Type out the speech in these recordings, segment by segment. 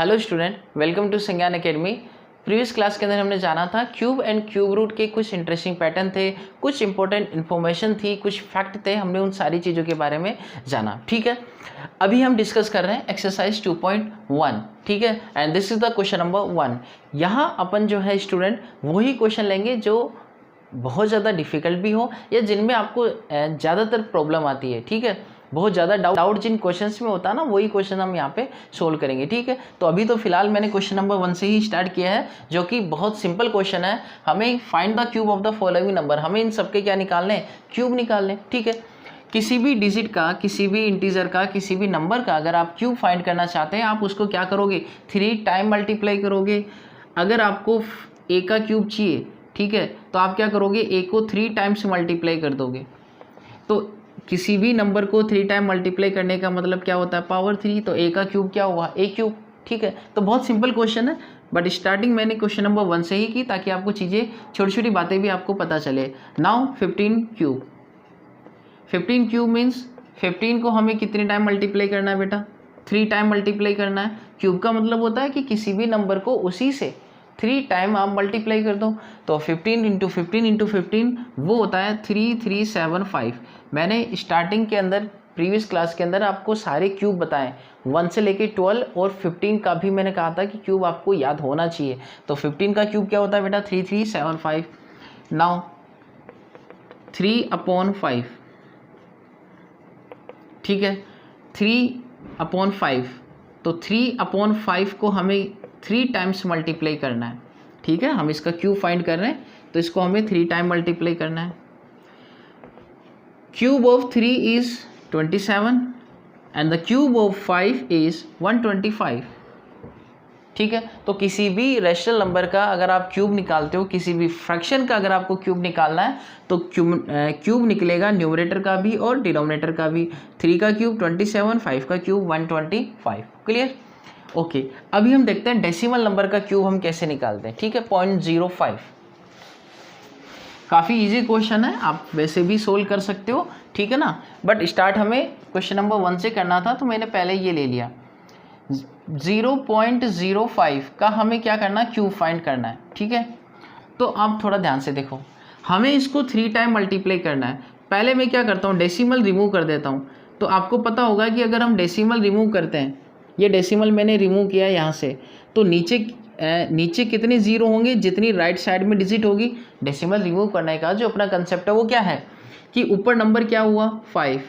Hello student, welcome to संज्ञान academy. Previous class के अंदर हमने जाना था क्यूब एंड क्यूब रूट के कुछ इंटरेस्टिंग पैटर्न थे, कुछ इंपॉर्टेंट इन्फॉर्मेशन थी, कुछ फैक्ट थे। हमने उन सारी चीज़ों के बारे में जाना। ठीक है, अभी हम डिस्कस कर रहे हैं एक्सरसाइज 2.1। ठीक है, and this is the question number 1। यहाँ अपन जो है स्टूडेंट वही क्वेश्चन लेंगे जो बहुत ज़्यादा डिफिकल्ट भी हो या जिनमें आपको ज़्यादातर प्रॉब्लम आती है। ठीक है, बहुत ज़्यादा डाउट जिन क्वेश्चंस में होता है ना, वही क्वेश्चन हम यहाँ पे सोल्व करेंगे। ठीक है, तो अभी तो फिलहाल मैंने क्वेश्चन नंबर 1 से ही स्टार्ट किया है, जो कि बहुत सिंपल क्वेश्चन है। हमें find the cube of the following number, हमें इन सबके क्या निकालने हैं, क्यूब निकालने। ठीक है, किसी भी डिजिट का, किसी भी इंटीजर का, किसी भी नंबर का अगर आप क्यूब फाइंड करना चाहते हैं, आप उसको क्या करोगे, 3 टाइम मल्टीप्लाई करोगे। अगर आपको ए का क्यूब चाहिए, ठीक है, तो आप क्या करोगे, ए को 3 टाइम्स मल्टीप्लाई कर दोगे। तो किसी भी नंबर को 3 टाइम मल्टीप्लाई करने का मतलब क्या होता है, पावर 3। तो ए का क्यूब क्या हुआ, ए क्यूब। ठीक है, तो बहुत सिंपल क्वेश्चन है, बट स्टार्टिंग मैंने क्वेश्चन नंबर 1 से ही की ताकि आपको चीज़ें, छोटी छोटी बातें भी आपको पता चले। Now 15 cube. 15 क्यूब मीन्स 15 को हमें कितने टाइम मल्टीप्लाई करना है बेटा, 3 टाइम मल्टीप्लाई करना है। क्यूब का मतलब होता है कि किसी भी नंबर को उसी से 3 टाइम आप मल्टीप्लाई कर दो। तो 15 इंटू 15 इंटू 15 वो होता है 3375। मैंने स्टार्टिंग के अंदर प्रीवियस क्लास के अंदर आपको सारे क्यूब बताएं, 1 से लेके 12 और 15 का भी मैंने कहा था कि क्यूब आपको याद होना चाहिए। तो 15 का क्यूब क्या होता है बेटा, 3375। नाउ 3/5, ठीक है, 3/5। तो 3/5 को हमें 3 टाइम्स मल्टीप्लाई करना है। ठीक है, हम इसका क्यूब फाइंड कर रहे हैं, तो इसको हमें 3 टाइम मल्टीप्लाई करना है। Cube of 3 is 27 and the cube of 5 is 125। ठीक है, तो किसी भी रेशनल नंबर का अगर आप क्यूब निकालते हो, किसी भी फ्रैक्शन का अगर आपको क्यूब निकालना है, तो क्यूब निकलेगा न्यूमरेटर का भी और डिनोमिनेटर का भी। 3 का क्यूब 27, 5 का क्यूब 125। क्लियर? ओके, अभी हम देखते हैं डेसिमल नंबर का क्यूब हम कैसे निकालते हैं। ठीक है, 0.05। काफ़ी इजी क्वेश्चन है, आप वैसे भी सोल्व कर सकते हो। ठीक है ना, बट स्टार्ट हमें क्वेश्चन नंबर 1 से करना था, तो मैंने पहले ये ले लिया। 0.05 का हमें क्या करना है, क्यूब फाइंड करना है। ठीक है, तो आप थोड़ा ध्यान से देखो, हमें इसको 3 टाइम मल्टीप्लाई करना है। पहले मैं क्या करता हूँ, डेसिमल रिमूव कर देता हूँ। तो आपको पता होगा कि अगर हम डेसिमल रिमूव करते हैं, ये डेसिमल मैंने रिमूव किया यहाँ से, तो नीचे कितने जीरो होंगे, जितनी राइट साइड में डिजिट होगी। डेसिमल रिमूव करने का जो अपना कंसेप्ट है वो क्या है कि ऊपर नंबर क्या हुआ 5,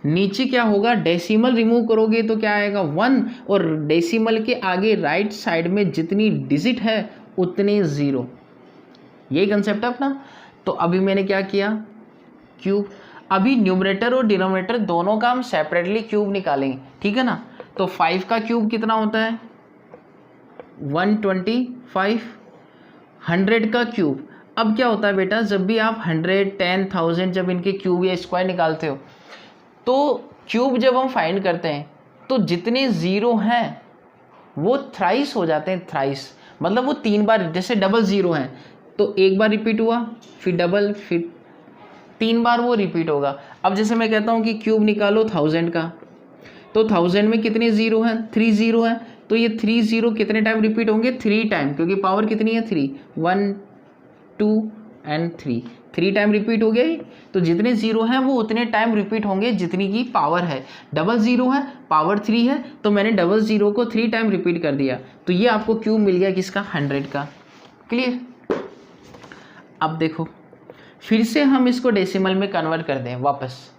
नीचे क्या होगा, डेसिमल रिमूव करोगे तो क्या आएगा 1, और डेसिमल के आगे राइट साइड में जितनी डिजिट है उतने जीरो। यही कंसेप्ट है अपना। तो अभी मैंने क्या किया, क्यूब। अभी न्यूमरेटर और डिनोमिनेटर दोनों का हम सेपरेटली क्यूब निकालेंगे। ठीक है ना, तो 5 का क्यूब कितना होता है 125। 100 का क्यूब, अब क्या होता है बेटा, जब भी आप 100, 10,000 जब इनके क्यूब या स्क्वायर निकालते हो, तो क्यूब जब हम फाइंड करते हैं तो जितने ज़ीरो हैं वो थ्राइस हो जाते हैं। थ्राइस मतलब वो 3 बार, जैसे डबल ज़ीरो हैं तो एक बार रिपीट हुआ, फिर डबल, फिर 3 बार वो रिपीट होगा। अब जैसे मैं कहता हूँ कि क्यूब निकालो 1000 का, तो 1000 में कितने ज़ीरो हैं, 3 ज़ीरो हैं, तो ये 3 ज़ीरो कितने टाइम रिपीट होंगे, 3 टाइम, क्योंकि पावर कितनी है 3, 1 2 एंड 3 टाइम रिपीट हो गया। तो जितने जीरो हैं वो उतने टाइम रिपीट होंगे जितनी की पावर है। डबल जीरो है, पावर 3 है, तो मैंने डबल जीरो को 3 टाइम रिपीट कर दिया, तो ये आपको क्यूब मिल गया किसका, 100 का। क्लियर? अब देखो, फिर से हम इसको डेसिमल में कन्वर्ट कर दें वापस।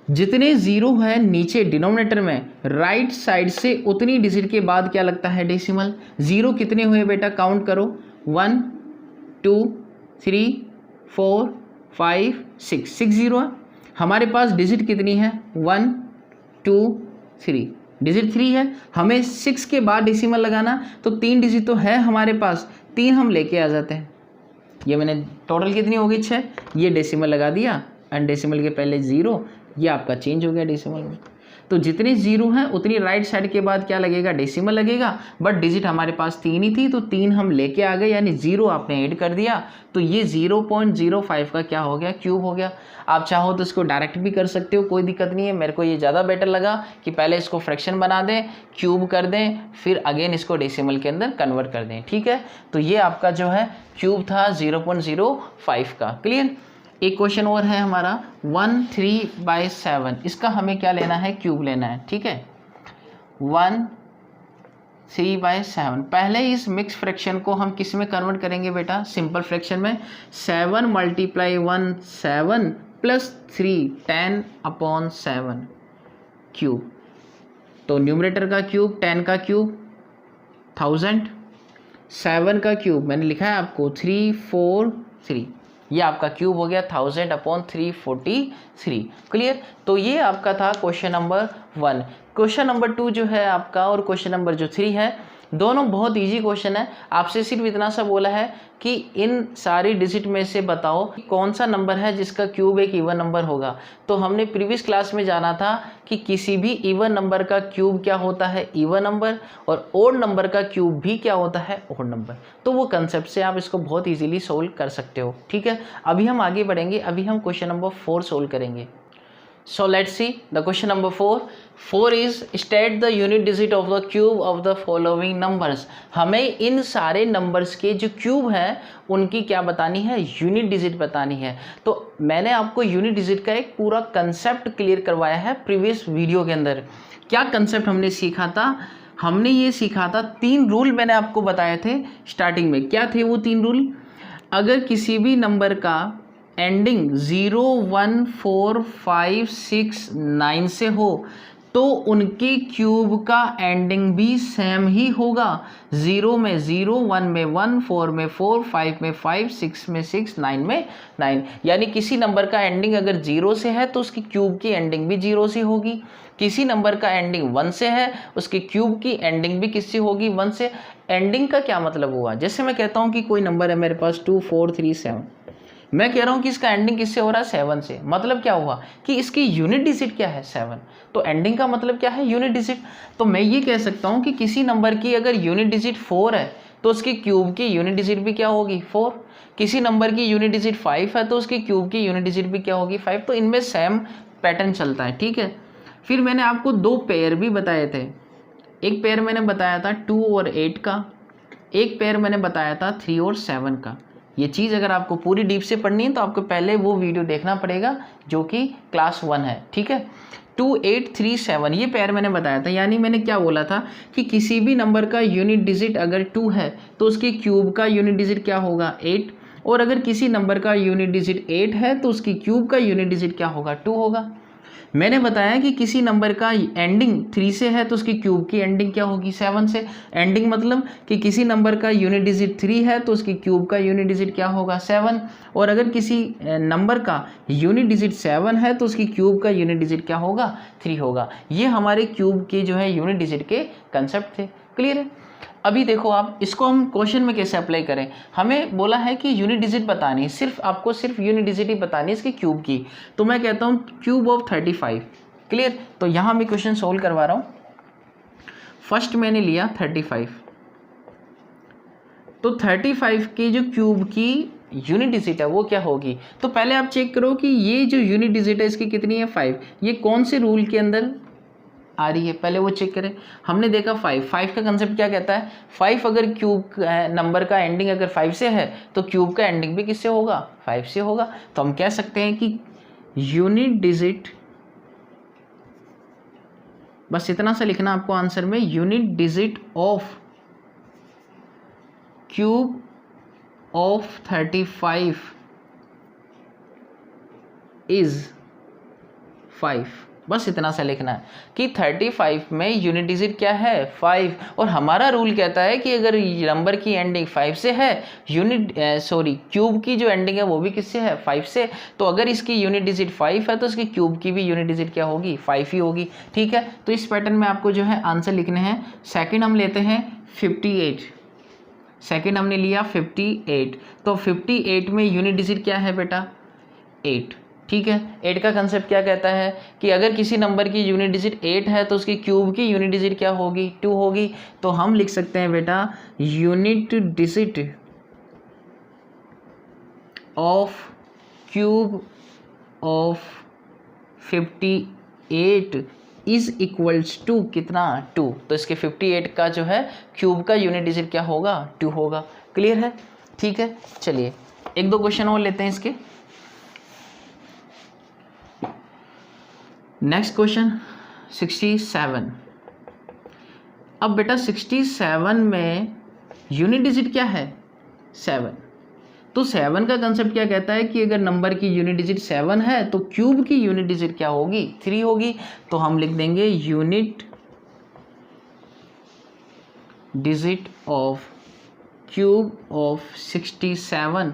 जितने जीरो है नीचे डिनोमिनेटर में, राइट साइड से उतनी डिजिट के बाद क्या लगता है, डेसिमल। जीरो कितने हुए बेटा, काउंट करो, 1 2 3 4 5 6 जीरो है। हमारे पास डिजिट कितनी है, 1 2 3, डिजिट 3 है। हमें 6 के बाद डेसिमल लगाना, तो 3 डिजिट तो है हमारे पास, 3 हम लेके आ जाते हैं। ये मैंने टोटल कितनी होगी 6, ये डेसिमल लगा दिया, एंड डेसिमल के पहले 0, ये आपका चेंज हो गया डेसिमल में। तो जितने जीरो हैं उतनी राइट साइड के बाद क्या लगेगा, डेसिमल लगेगा, बट डिजिट हमारे पास 3 ही थी तो 3 हम लेके आ गए, यानी 0 आपने ऐड कर दिया, तो ये 0.05 का क्या हो गया, क्यूब हो गया। आप चाहो तो इसको डायरेक्ट भी कर सकते हो, कोई दिक्कत नहीं है। मेरे को ये ज़्यादा बेटर लगा कि पहले इसको फ्रैक्शन बना दें, क्यूब कर दें, फिर अगेन इसको डेसिमल के अंदर कन्वर्ट कर दें, ठीक है। तो ये आपका जो है क्यूब था 0.05 का। क्लियर। एक क्वेश्चन और है हमारा 1/3/7, इसका हमें क्या लेना है, क्यूब लेना है, ठीक है। 1/3/7, पहले इस मिक्स फ्रैक्शन को हम किस में कन्वर्ट करेंगे बेटा, सिंपल फ्रैक्शन में। 7 × 1 7 + 3 10/7 क्यूब, तो न्यूमरेटर का क्यूब 10 का क्यूब 1000, 7 का क्यूब मैंने लिखा है आपको 343, ये आपका क्यूब हो गया 1000/343। क्लियर। तो ये आपका था क्वेश्चन नंबर 1। क्वेश्चन नंबर 2 जो है आपका और क्वेश्चन नंबर जो 3 है, दोनों बहुत इजी क्वेश्चन है। आपसे सिर्फ इतना सा बोला है कि इन सारी डिजिट में से बताओ कौन सा नंबर है जिसका क्यूब एक इवन नंबर होगा। तो हमने प्रीवियस क्लास में जाना था कि किसी भी इवन नंबर का क्यूब क्या होता है, इवन नंबर, और ओड नंबर का क्यूब भी क्या होता है, ओड नंबर। तो वो कंसेप्ट से आप इसको बहुत ईजिली सोल्व कर सकते हो, ठीक है। अभी हम आगे बढ़ेंगे, अभी हम क्वेश्चन नंबर 4 सोल्व करेंगे। So let's see the question number 4. 4 is state the unit digit of the cube of the following numbers. हमें इन सारे नंबर्स के जो क्यूब हैं उनकी क्या बतानी है, यूनिट डिजिट बतानी है। तो मैंने आपको यूनिट डिजिट का एक पूरा कंसेप्ट क्लियर करवाया है प्रीवियस वीडियो के अंदर। क्या कंसेप्ट हमने सीखा था, हमने ये सीखा था 3 रूल मैंने आपको बताए थे स्टार्टिंग में। क्या थे वो 3 रूल, अगर किसी भी नंबर का एंडिंग 0 1 4 5 6 9 से हो तो उनके क्यूब का एंडिंग भी सेम ही होगा। 0 में 0, 1 में 1, 4 में 4, 5 में 5, 6 में 6, 9 में 9। यानी किसी नंबर का एंडिंग अगर 0 से है तो उसकी क्यूब की एंडिंग भी 0 से होगी। किसी नंबर का एंडिंग 1 से है, उसकी क्यूब की एंडिंग भी किससे होगी, 1 से। एंडिंग का क्या मतलब हुआ, जैसे मैं कहता हूँ कि कोई नंबर है मेरे पास 2 4 3 7, मैं कह रहा हूं कि इसका एंडिंग किससे हो रहा है, 7 से। मतलब क्या हुआ कि इसकी यूनिट डिजिट क्या है, 7। तो एंडिंग का मतलब क्या है, यूनिट डिजिट। तो मैं ये कह सकता हूं कि किसी नंबर की अगर यूनिट डिजिट 4 है तो उसकी क्यूब की यूनिट डिजिट भी क्या होगी, 4। किसी नंबर की यूनिट डिजिट 5 है तो उसकी क्यूब की यूनिट डिजिट भी क्या होगी, 5। तो इनमें सेम पैटर्न चलता है, ठीक है। फिर मैंने आपको 2 पेयर भी बताए थे। एक पेयर मैंने बताया था 2 और 8 का, एक पेयर मैंने बताया था 3 और 7 का। ये चीज़ अगर आपको पूरी डीप से पढ़नी है तो आपको पहले वो वीडियो देखना पड़ेगा जो कि क्लास 1 है, ठीक है। 2 8 3 7 ये पेयर मैंने बताया था। यानी मैंने क्या बोला था कि किसी भी नंबर का यूनिट डिजिट अगर 2 है तो उसकी क्यूब का यूनिट डिजिट क्या होगा, 8। और अगर किसी नंबर का यूनिट डिजिट 8 है तो उसकी क्यूब का यूनिट डिजिट क्या होगा, 2 होगा। मैंने बताया कि किसी नंबर का एंडिंग 3 से है तो उसकी क्यूब की एंडिंग क्या होगी, 7 से। एंडिंग मतलब कि किसी नंबर का यूनिट डिजिट 3 है तो उसकी क्यूब का यूनिट डिजिट क्या होगा, 7। और अगर किसी नंबर का यूनिट डिजिट 7 है तो उसकी क्यूब का यूनिट डिजिट क्या होगा, 3 होगा। ये हमारे क्यूब के जो है यूनिट डिजिट के कंसेप्ट थे। क्लियर है। अभी देखो आप इसको हम क्वेश्चन में कैसे अप्लाई करें। हमें बोला है कि यूनिट डिजिट बतानी है, सिर्फ आपको सिर्फ यूनिट डिजिट ही बतानी है इसकी क्यूब की। तो मैं कहता हूँ क्यूब ऑफ 35। क्लियर। तो यहाँ मैं क्वेश्चन सोल्व करवा रहा हूँ। फर्स्ट मैंने लिया 35, तो 35 के जो क्यूब की यूनिट डिजिट है वो क्या होगी। तो पहले आप चेक करो कि ये जो यूनिट डिजिट है इसकी कितनी है, 5। ये कौन से रूल के अंदर आ रही है, पहले वो चेक करें। हमने देखा 5 का कंसेप्ट क्या कहता है, 5 अगर क्यूब नंबर का एंडिंग अगर 5 से है तो क्यूब का एंडिंग भी किससे होगा, 5 से होगा। तो हम कह सकते हैं कि यूनिट डिजिट, बस इतना सा लिखना आपको आंसर में, unit digit of cube of 35 is 5। बस इतना सा लिखना है कि 35 में यूनिट डिजिट क्या है, 5। और हमारा रूल कहता है कि अगर नंबर की एंडिंग 5 से है, क्यूब की जो एंडिंग है वो भी किससे है, 5 से। तो अगर इसकी यूनिट डिजिट 5 है तो इसकी क्यूब की भी यूनिट डिजिट क्या होगी, 5 ही होगी। ठीक है। तो इस पैटर्न में आपको जो है आंसर लिखने हैं। सेकेंड हम लेते हैं 58। सेकेंड हमने लिया 58। तो 58 में यूनिट डिजिट क्या है बेटा, 8। ठीक है। 8 का कंसेप्ट क्या कहता है कि अगर किसी नंबर की यूनिट डिजिट 8 है तो उसकी क्यूब की यूनिट डिजिट क्या होगी, 2 होगी। तो हम लिख सकते हैं बेटा unit digit of cube of 58 is equals to कितना, 2। तो इसके 58 का जो है क्यूब का यूनिट डिजिट क्या होगा, 2 होगा। क्लियर है, ठीक है। चलिए एक दो क्वेश्चन और लेते हैं इसके। Next question 67। अब बेटा 67 में यूनिट डिजिट क्या है, 7। तो 7 का कंसेप्ट क्या कहता है कि अगर नंबर की यूनिट डिजिट 7 है तो क्यूब की यूनिट डिजिट क्या होगी, 3 होगी। तो हम लिख देंगे unit digit of cube of 67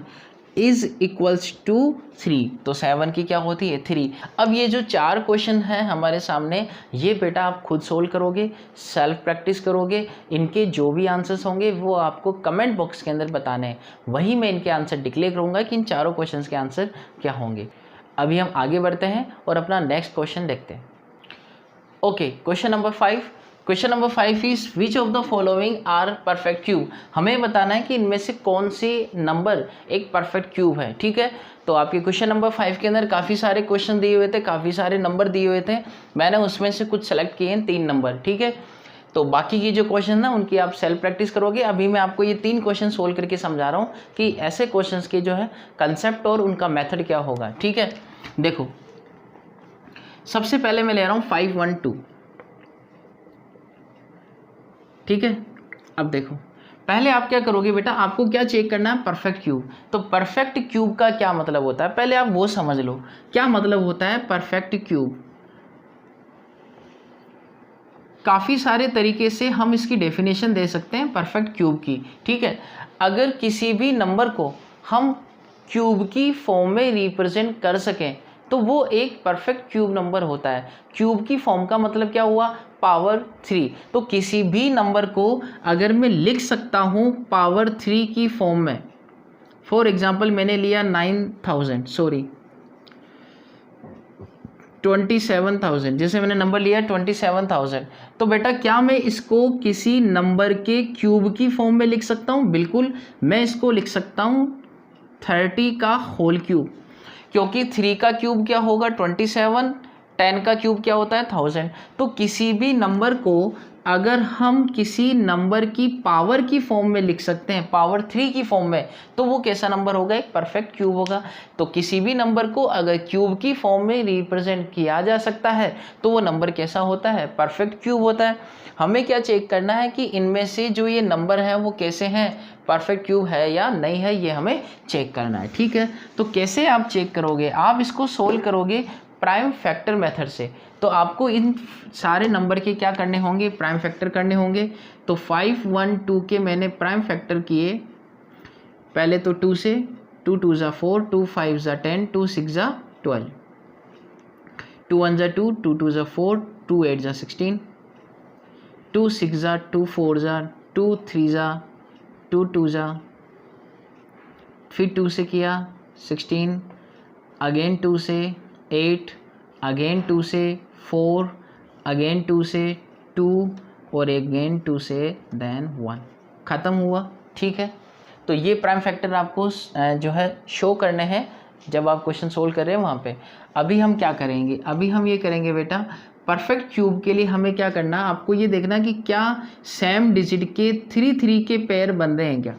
is equals to 3। तो 7 की क्या होती है, 3। अब ये जो 4 क्वेश्चन हैं हमारे सामने, ये बेटा आप खुद सोल्व करोगे, सेल्फ प्रैक्टिस करोगे। इनके जो भी आंसर्स होंगे वो आपको कमेंट बॉक्स के अंदर बताने हैं, वही मैं इनके आंसर डिक्लेयर करूँगा कि इन चारों क्वेश्चन के आंसर क्या होंगे। अभी हम आगे बढ़ते हैं और अपना नेक्स्ट क्वेश्चन देखते हैं। Okay, question number 5। Question number 5 is which of the following are perfect cube. हमें बताना है कि इनमें से कौन से नंबर एक परफेक्ट क्यूब है। ठीक है, तो आपके क्वेश्चन नंबर 5 के अंदर काफ़ी सारे क्वेश्चन दिए हुए थे, काफ़ी सारे नंबर दिए हुए थे। मैंने उसमें से कुछ सेलेक्ट किए हैं 3 नंबर। ठीक है, तो बाकी की जो क्वेश्चन ना उनकी आप सेल्फ प्रैक्टिस करोगे। अभी मैं आपको ये 3 क्वेश्चन सोल्व करके समझा रहा हूँ कि ऐसे क्वेश्चन के जो है कंसेप्ट और उनका मेथड क्या होगा। ठीक है, देखो सबसे पहले मैं ले रहा हूँ 512। ठीक है, अब देखो पहले आप क्या करोगे बेटा, आपको क्या चेक करना है, परफेक्ट क्यूब। तो परफेक्ट क्यूब का क्या मतलब होता है, पहले आप वो समझ लो क्या मतलब होता है परफेक्ट क्यूब। काफ़ी सारे तरीके से हम इसकी डेफिनेशन दे सकते हैं परफेक्ट क्यूब की। ठीक है, अगर किसी भी नंबर को हम क्यूब की फॉर्म में रिप्रेजेंट कर सकें तो वो एक परफेक्ट क्यूब नंबर होता है। क्यूब की फॉर्म का मतलब क्या हुआ, पावर 3। तो किसी भी नंबर को अगर मैं लिख सकता हूँ पावर 3 की फॉर्म में, फॉर एग्जांपल मैंने लिया 27,000, जैसे मैंने नंबर लिया 27,000, तो बेटा क्या मैं इसको किसी नंबर के क्यूब की फॉर्म में लिख सकता हूँ, बिल्कुल मैं इसको लिख सकता हूँ 30 का होल क्यूब, क्योंकि 3 का क्यूब क्या होगा 27, 10 का क्यूब क्या होता है 1000। तो किसी भी नंबर को अगर हम किसी नंबर की पावर की फॉर्म में लिख सकते हैं, पावर 3 की फॉर्म में, तो वो कैसा नंबर होगा, एक परफेक्ट क्यूब होगा। तो किसी भी नंबर को अगर क्यूब की फॉर्म में रिप्रेजेंट किया जा सकता है तो वो नंबर कैसा होता है, परफेक्ट क्यूब होता है। हमें क्या चेक करना है कि इनमें से जो ये नंबर हैं वो कैसे हैं, परफेक्ट क्यूब है या नहीं है, ये हमें चेक करना है। ठीक है, तो कैसे आप चेक करोगे, आप इसको सोल्व करोगे प्राइम फैक्टर मेथड से। तो आपको इन सारे नंबर के क्या करने होंगे, प्राइम फैक्टर करने होंगे। तो 512 के मैंने प्राइम फैक्टर किए पहले तो 2 से, 2 2 ज़ा 4, 2 5 ज़ा 10, 2 6 ज़ा 12, 2 1 ज़ा 2, 2 2 ज़ा 4, 2 8 ज़ा 16, 2 6 ज़ा 2 4 ज़ा 2 3 ज़ा 2 2 ज़ा, फिर 2 से किया 16, अगेन 2 से 8, अगेन 2 से 4, अगेन 2 से 2 और अगेन 2 से देन 1, ख़त्म हुआ। ठीक है, तो ये प्राइम फैक्टर आपको जो है शो करने हैं जब आप क्वेश्चन सोल्व कर रहे हैं वहाँ पे। अभी हम क्या करेंगे, अभी हम ये करेंगे बेटा परफेक्ट क्यूब के लिए हमें क्या करना, आपको ये देखना कि क्या सेम डिजिट के 3 के पेयर बन रहे हैं, क्या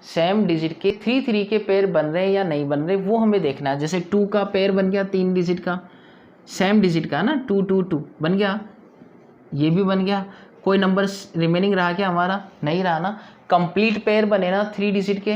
सेम डिजिट के 3 के पेयर बन रहे हैं या नहीं बन रहे, वो हमें देखना है। जैसे 2 का पेयर बन गया 3 डिजिट का, सेम डिजिट का ना, 2 2 2 बन गया, ये भी बन गया। कोई नंबर रिमेनिंग रहा क्या हमारा, नहीं रहा ना। कंप्लीट पेयर बने ना 3 डिजिट के,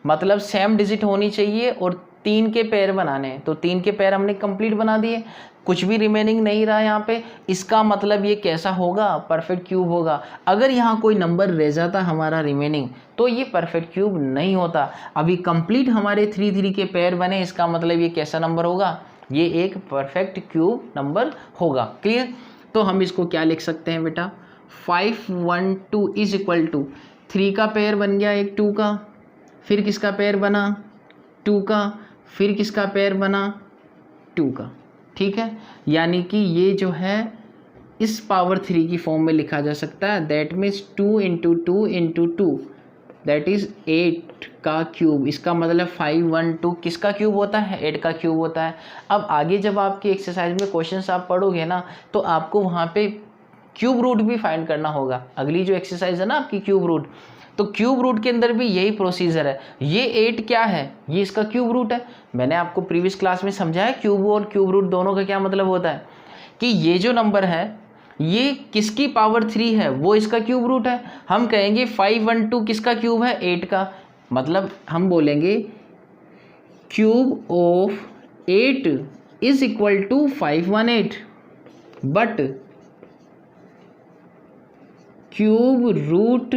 मतलब सेम डिजिट होनी चाहिए और 3 के पेयर बनाने हैं। तो 3 के पेयर हमने कंप्लीट बना दिए, कुछ भी रिमेनिंग नहीं रहा यहाँ पे। इसका मतलब ये कैसा होगा, परफेक्ट क्यूब होगा। अगर यहाँ कोई नंबर रह जाता हमारा रिमेनिंग तो ये परफेक्ट क्यूब नहीं होता। अभी कंप्लीट हमारे 3 के पेयर बने, इसका मतलब ये कैसा नंबर होगा, ये एक परफेक्ट क्यूब नंबर होगा। क्लियर, तो हम इसको क्या लिख सकते हैं बेटा, 512 इज इक्वल टू 3 का पेयर बन गया एक 2 का, फिर किसका पेयर बना 2 का, फिर किसका पेयर बना 2 का, ठीक है। यानी कि ये जो है इस पावर 3 की फॉर्म में लिखा जा सकता है, that means 2 into 2 into 2 that is 8 का क्यूब। इसका मतलब 512 किसका क्यूब होता है? 8 का क्यूब होता है। अब आगे जब आपकी एक्सरसाइज में क्वेश्चंस आप पढ़ोगे ना, तो आपको वहाँ पे क्यूब रूट भी फाइंड करना होगा। अगली जो एक्सरसाइज है ना आपकी क्यूब रूट, तो क्यूब रूट के अंदर भी यही प्रोसीजर है। ये 8 क्या है? ये इसका क्यूब रूट है। मैंने आपको प्रीवियस क्लास में समझाया क्यूब और क्यूब रूट दोनों का क्या मतलब होता है, कि ये जो नंबर है ये किसकी पावर 3 है, वो इसका क्यूब रूट है। हम कहेंगे 512 किसका क्यूब है? 8 का। मतलब हम बोलेंगे cube of 8 is equal to 518, but cube root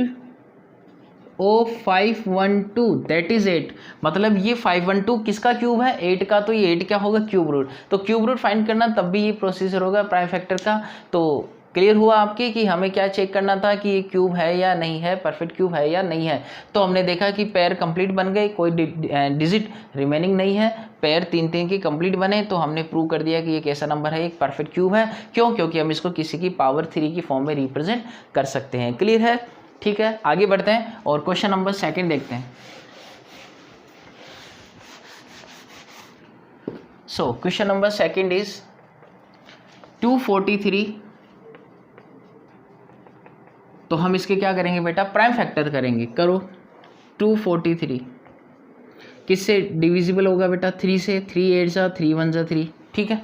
of 512 that is 8। मतलब ये 512 किसका क्यूब है? 8 का। तो ये 8 क्या होगा? Cube root. तो क्यूब रूट फाइंड करना तब भी ये प्रोसीजर होगा प्राइम फैक्टर का। तो क्लियर हुआ आपके कि हमें क्या चेक करना था कि ये क्यूब है या नहीं है, परफेक्ट क्यूब है या नहीं है। तो हमने देखा कि पेयर कंप्लीट बन गए, कोई डिजिट रिमेनिंग नहीं है, पेयर 3-3 के कंप्लीट बने। तो हमने प्रूव कर दिया कि ये कैसा नंबर है, एक परफेक्ट क्यूब है। क्यों? क्योंकि हम इसको किसी की पावर 3 की फॉर्म में रिप्रेजेंट कर सकते हैं। क्लियर है? ठीक है, आगे बढ़ते हैं और क्वेश्चन नंबर 2 देखते हैं। So question number 2 is 243। तो हम इसके क्या करेंगे बेटा? प्राइम फैक्टर करेंगे। करो। 243 किससे डिविजिबल होगा बेटा? 3 से। 3 8 जा 3 1 जा 3, ठीक है।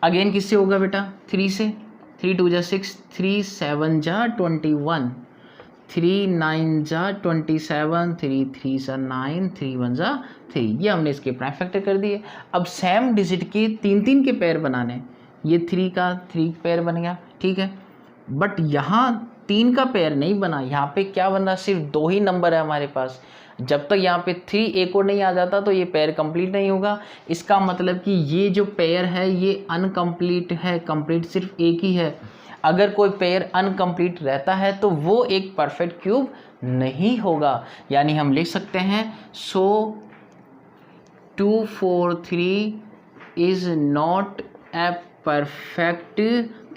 अगेन किससे होगा बेटा? 3 से। 3 2 जा 6, 3 7 जा 21, 3 9 जा 27, 3 3 जा 9, 3 1 जा 3। ये हमने इसके प्राइम फैक्टर कर दिए। अब सेम डिजिट के 3-3 के पेयर बनाने। ये 3 का 3 पेयर बन गया, ठीक है। बट यहाँ 3 का पेयर नहीं बना। यहाँ पे क्या बन रहा? सिर्फ 2 ही नंबर है हमारे पास। जब तक यहाँ पे 3 एक और नहीं आ जाता तो ये पेयर कंप्लीट नहीं होगा। इसका मतलब कि ये जो पेयर है ये अनकम्प्लीट है, कंप्लीट सिर्फ एक ही है। अगर कोई पेयर अनकम्प्लीट रहता है तो वो एक परफेक्ट क्यूब नहीं होगा। यानी हम लिख सकते हैं सो 243 is not a perfect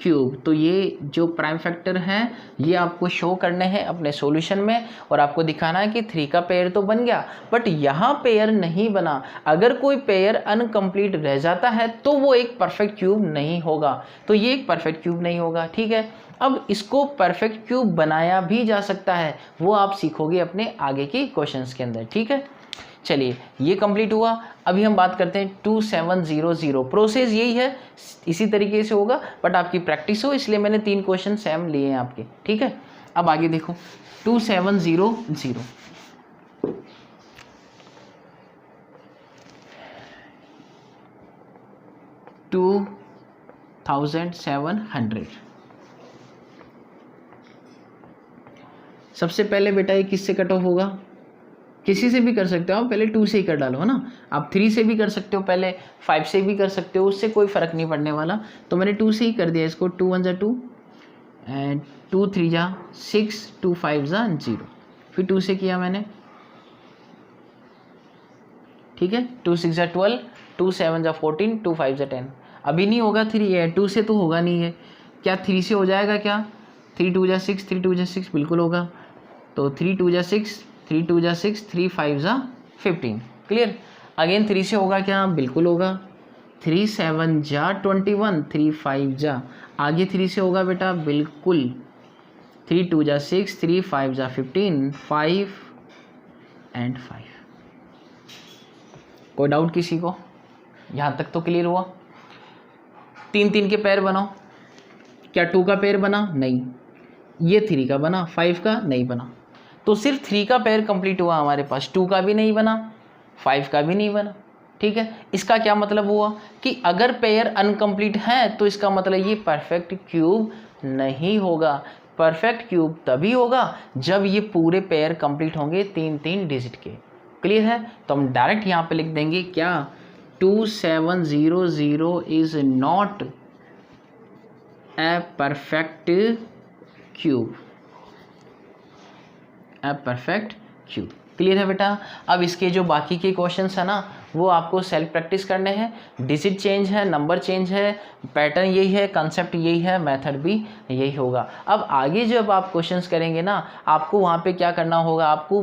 cube. तो ये जो प्राइम फैक्टर हैं ये आपको शो करने हैं अपने सॉल्यूशन में, और आपको दिखाना है कि 3 का पेयर तो बन गया बट यहाँ पेयर नहीं बना। अगर कोई पेयर अनकम्प्लीट रह जाता है तो वो एक परफेक्ट क्यूब नहीं होगा। तो ये एक परफेक्ट क्यूब नहीं होगा, ठीक है। अब इसको परफेक्ट क्यूब बनाया भी जा सकता है, वो आप सीखोगे अपने आगे के क्वेश्चंस के अंदर, ठीक है। चलिए ये कंप्लीट हुआ। अभी हम बात करते हैं 2700। प्रोसेस यही है, इसी तरीके से होगा बट आपकी प्रैक्टिस हो इसलिए मैंने 3 क्वेश्चन सेम लिए हैं आपके, ठीक है। अब आगे देखो 2700 2700। सबसे पहले बेटा ये किससे कट ऑफ होगा? किसी से भी कर सकते हो आप, पहले 2 से ही कर डालो, है ना। आप 3 से भी कर सकते हो, पहले 5 से भी कर सकते हो, उससे कोई फ़र्क नहीं पड़ने वाला। तो मैंने 2 से ही कर दिया इसको। 2 1 जा 2 एंड 2 3 जा 6, 2 5 जा 0, फिर 2 से किया मैंने, ठीक है। 2 6 जा 12, 2 7 जा 14, 2 5 जा 10। अभी नहीं होगा 3 है, 2 से तो होगा नहीं है। क्या 3 से हो जाएगा क्या? 3 2 जा 6, 3 2 जा 6 बिल्कुल होगा। तो 3 2 जा 6, 3 2 जा 6, 3 5 जा 15। क्लियर? अगेन 3 से होगा क्या? बिल्कुल होगा। 3 7 जा 21, 3 5 जा, आगे 3 से होगा बेटा? बिल्कुल। 3 2 जा 6, 3 5 जा 15, 5 एंड 5। कोई डाउट किसी को? यहाँ तक तो क्लियर हुआ। 3-3 के पेयर बनाओ। क्या 2 का पेयर बना? नहीं। ये 3 का बना, 5 का नहीं बना। तो सिर्फ 3 का पेयर कंप्लीट हुआ हमारे पास, 2 का भी नहीं बना, 5 का भी नहीं बना, ठीक है। इसका क्या मतलब हुआ कि अगर पेयर अनकम्प्लीट है तो इसका मतलब ये परफेक्ट क्यूब नहीं होगा। परफेक्ट क्यूब तभी होगा जब ये पूरे पेयर कंप्लीट होंगे 3-3 डिजिट के। क्लियर है? तो हम डायरेक्ट यहाँ पे लिख देंगे क्या? 2700 is not a perfect cube, a perfect cube. Clear है बेटा? अब इसके जो बाकी के क्वेश्चंस है ना वो आपको सेल्फ प्रैक्टिस करने हैं। डिजिट चेंज है, नंबर चेंज है, पैटर्न यही है, कंसेप्ट यही है, मेथड भी यही होगा। अब आगे जब आप क्वेश्चंस करेंगे ना, आपको वहाँ पे क्या करना होगा, आपको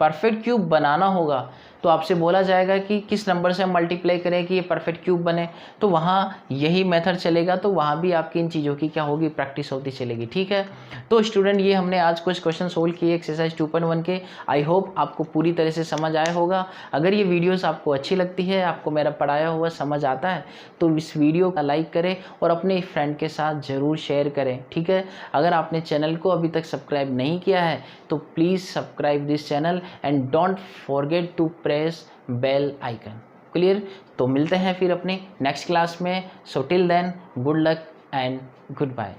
परफेक्ट क्यूब बनाना होगा। तो आपसे बोला जाएगा कि किस नंबर से हम मल्टीप्लाई करें कि ये परफेक्ट क्यूब बने, तो वहाँ यही मेथड चलेगा। तो वहाँ भी आपकी इन चीज़ों की क्या होगी, प्रैक्टिस होती चलेगी। ठीक है, तो स्टूडेंट ये हमने आज कुछ क्वेश्चन सोल्व किए एक्सरसाइज 2.1 के। आई होप आपको पूरी तरह से समझ आया होगा। अगर ये वीडियोस आपको अच्छी लगती है, आपको मेरा पढ़ाया हुआ समझ आता है, तो इस वीडियो का लाइक करें और अपने फ्रेंड के साथ ज़रूर शेयर करें। ठीक है, अगर आपने चैनल को अभी तक सब्सक्राइब नहीं किया है तो please subscribe this channel and don't forget to press bell icon. Clear? तो मिलते हैं फिर अपने नेक्स्ट क्लास में। So till then, good luck and good bye.